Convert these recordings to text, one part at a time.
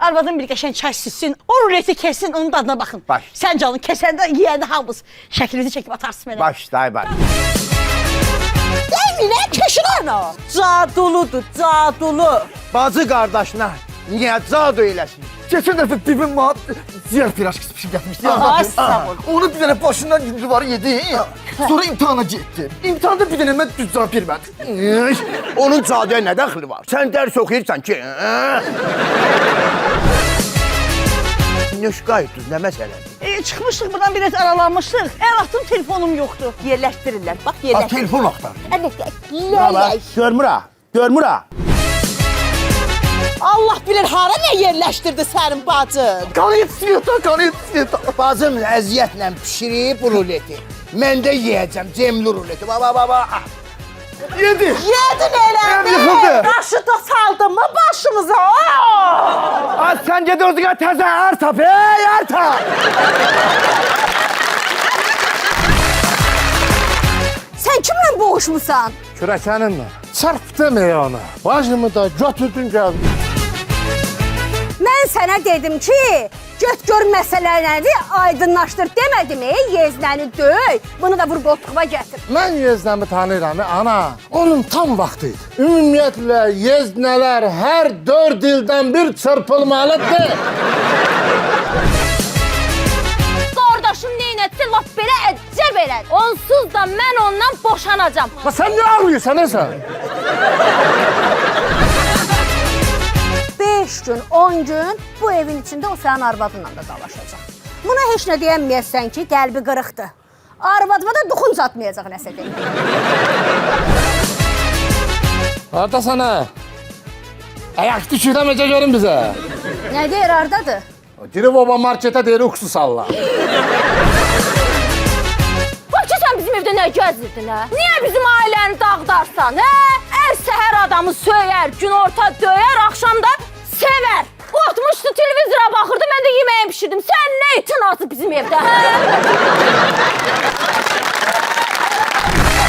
Arvadın bir qəşəng çay süssün, o ruleti kessin, onun dadına baxın. Baş. Sən canın kesəndə, yiyəndə hamımız şəklinizi çəkib atarsın mənə. Baş, day baş. Əminə, keşin ana. Caduludur, cadulu. Bacı qardaşına niyə cadu eləsin? Geçen dəfə bibim bana ziyar piraşkısı bir şey gətirmişdi. Ay, sağ ol. Onu bir dənə başından yuvarı yedi. Sonra imtihana getdi. İmtihanda bir dənə mən düz cavab vermədim. Onun caduya nə dəxli var? Sən dərs oxuyursan ki. Nüşqayıdız, nə məsələdir? Çıxmışdıq buradan biraz aralanmışdıq. Əlatım telefonum yoxdur. Yerləşdirirlər, bax Ha, yerləşdirirlər. telefon axtar. Lələk. Görmürə, görmürə. Allah bilir hara nə yerləşdirdi sənin bacın. Qanət sveta, qanət sveta. Bacım əziyyətlə pişirib bu ruleti. Mən də yeyəcəm cemli ruleti. Baba, baba. Yedi. Yedin eləmi? Yıxıldı. Daşı da saldın mı başımıza? Az sən ged özünə təzə ər tap, ər tap. Sən kimlə boğuşmusan? Kürəkəninlə. Çarpdım ona. Bacımı da götürdün gəldin. Mən sənə dedim ki, göt gör məsələləri aydınlaşdır demədim, yeznəni döy, bunu da vur qoltuğuma gətir. Mən yeznəmi tanıyıram, ana. Onun tam vaxtı idi. Ümumiyyətlə, yeznələr hər 4 ildən bir çırpılmalıdır. Qardaşım neynətsə lap belə əcəb elədi. Onsuz da mən ondan boşanacam. Sən niyə ağlıyorsan, sən? 5 gün, 10 gün bu evin içində o sənin arvadınla da dalaşacaq. Buna heç nə deyəməyəsən ki, qəlbi qırıqdır. Arvadıma da duxun atmayacaq nəsə deyil. Harada sana? Ayak düşürəməcə görün bizə. Nə deyir, hardadır? Girib baba marketə deyir, uksu salla. Bax ki, sən bizim evdə nə gəzirdin, hə? Niyə bizim ailəni dağıdarsan, hə? Ər səhər adamı söyər, gün orta döyər, axşam da sevər. Otmuşdu, televizora baxırdı, mən də yeməyi pişirdim. Sən nə itin atıb bizim evdə, hə?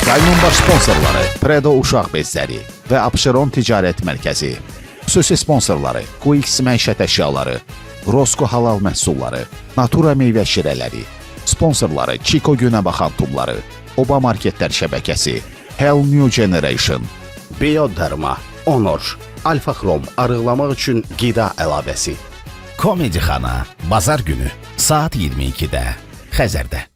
Yayının baş sponsorları Predo Uşaq Bezləri və Abşeron Ticarət Mərkəzi. Xüsusi sponsorları QX Məişət Əşyaları, Rosko Halal Məhsulları, Natura Meyvə Şirələri. Sponsorları Çiko Günə Baxan Tumları, Oba Marketlər Şəbəkəsi, Hell New Generation, Bioderma, Honor, Alfa Xrom arıqlamaq üçün qida əlavəsi. Komedi Xana, Bazar günü saat 22-də Xəzərdə.